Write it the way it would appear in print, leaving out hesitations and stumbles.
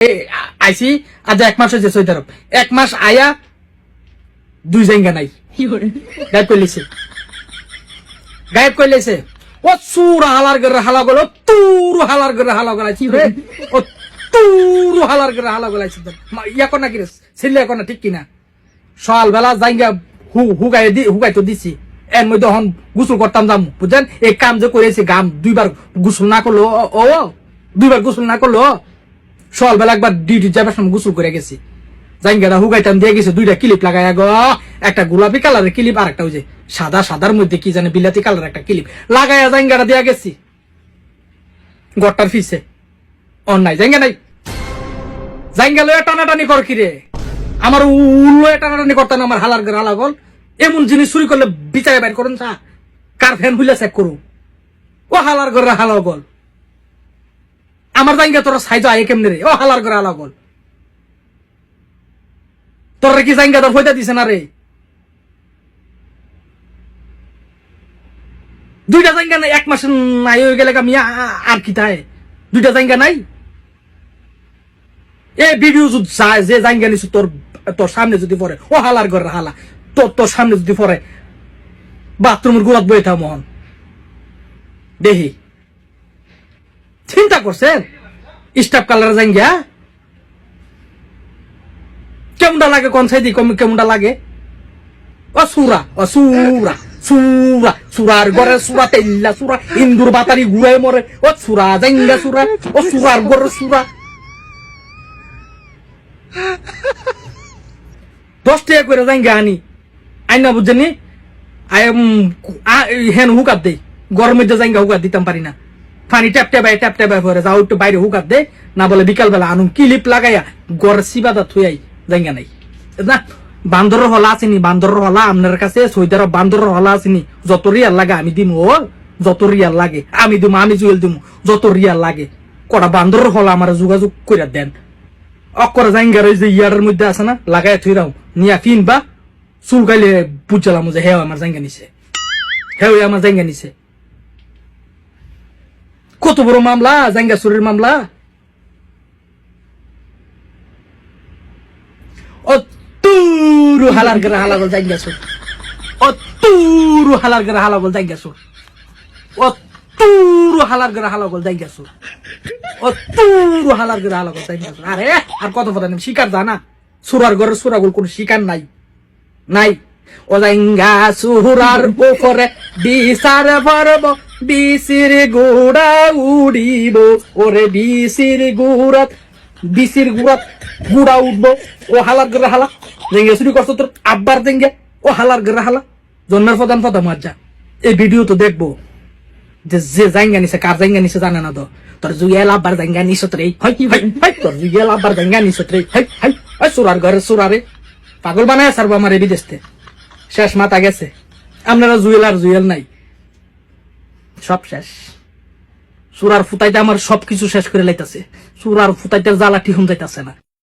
আইসি আজ 1 মাস হয়েছে সৌদি আরব। 1 মাস আয়া 2 জায়গা নাই গায়েব করে লেছে ও সুরা হালার করে হালা গেল তুরু হালার করে হালা গলাইছি রে ও তুরু হালার করে হালা গলাইছি ইয়া কোনা কি রে ছেলে কোনা ঠিক কিনা সকাল বেলা জায়গা হুগাই তো দিছি এর মধ্যে হন গোসল করতাম যাম বুঝছেন এই কাম যে করেছি গাম 2বার গোসল না করলো ও 2বার গোসল না করলো সকালবেলা একবার ডিউটি যাবার সময় গোসল করে গেছি জাইঙ্গাটা হুগাইতাম দিয়ে গেছে 2টা ক্লিপ লাগাই গো একটা গোলাপি কালারের ক্লিপ আর একটা ওই যে সাদার মধ্যে কি জানে বিলাতি কালার একটা ক্লিপ লাগাইয়া জাইঙ্গাটা দিয়ে গেছি গট্টার ফিসে অন্যায় জাইঙ্গা নাই জাইঙ্গা লয়ে টানাটানি কর কি রে আমার লয়ে টানাটানি করতেন আমার হালার ঘর হালা গল এমন জিনিস চুরি করলে বিচারে বাইর করুন চা কার ফ্যান খুলে চেক করু ও হালার ঘর হালা গল আমার জায়গা তোরা সাইজ আয়ে কেমনে রে ও হালার করে হালা গল তোরা কি জায়গা তোর হইতা দিছে না রে 2টা জায়গা নাই 1 মাস নাই হয়ে গেলে আমি আর কি তাই 2টা জায়গা নাই এ ভিডিও যে জায়গা নিছ তোর সামনে যদি পড়ে ও হালার করে হালা তোর সামনে যদি পড়ে বাথরুমের গোড়াত বই থাম মোহন দেখি চিন্তা করছেন স্টাফ কালার জাঙ্গিয়া কেমনটা লাগে কোন সাইদি কেমনটা লাগে ও সুরার ঘরে সুরা তেল্লা সুরা ইন্দুর বাতারি ঘুরাই মরে ও সুরা জাঙ্গা সুরা ও সুরার ঘরে সুরা 10 টাকা করে জাঙ্গা আনি আইনা বুঝছেনি হেন হুকাত দেই গরমের যে জাঙ্গা হুকাত দিতাম পারি না পানি ট্যাপ ট্যাপ করে যাও একটু বাইরে হুকাত দে না বলে বিকাল বেলা আনুন ক্লিপ লাগাইয়া গড় সিবাদা থুয়াই জায়গা নাই না বান্দরের হলা আসেনি বান্দরের হলা আপনার কাছে সৌদি আরব বান্দরের হলা আসেনি যত রিয়াল লাগে আমি দিমু ও যত রিয়াল লাগে আমি দিমু আমি জুয়েল দিমু যত রিয়াল লাগে কটা বান্দরের হলা আমার যোগাযোগ করে দেন অকর জায়গার ওই যে ইয়ারের মধ্যে আছে না লাগাই থুই রাও নিয়া ফিনবা চুল গাইলে বুঝলাম যে হেও আমার জায়গা নিছে হেও আমার জায়গা নিছে কত বড় মামলা জাঙ্গা চুরির মামলা ও তুরু হালার করে হালা বল জাঙ্গা চুর ও তুরু হালার করে হালা বল জাঙ্গা চুর ও তুরু হালার করে হালা বল জাঙ্গা চুর ও তুরু হালার করে হালা বল জাঙ্গা চুর আরে আর কত কথা নেই শিকার জানা সুরার ঘরের সুরাগুল কোন শিকার নাই ও জাঙ্গা সুরার উপরে বিচার পারব বিসির গুড়া উড়িব ওরে বিসির গুড়া গুড়া উঠবো ও হালার করে হালা জেঙ্গে শুরু করছো তোর আব্বার জেঙ্গে ও হালার করে হালা জন্মের প্রধান কথা মজ্জা এই ভিডিও তো দেখবো যে জাঙ্গা নিছে কার জাঙ্গা নিছে জানে না তো তোর জুয়েল আব্বার জাঙ্গা নিছত রে তোর জুয়েল আব্বার জাঙ্গা নিছত রে সুরার ঘরে সুরারে পাগল বানায় সারবো আমার এই বিদেশতে শেষ মাথা গেছে আপনারা জুয়েল নাই সব শেষ সুরার ফুতাইতে আমার সবকিছু শেষ করে লাইতাছে সুরার ফুতাইতে জ্বালা ঠিকম যাইতাছে না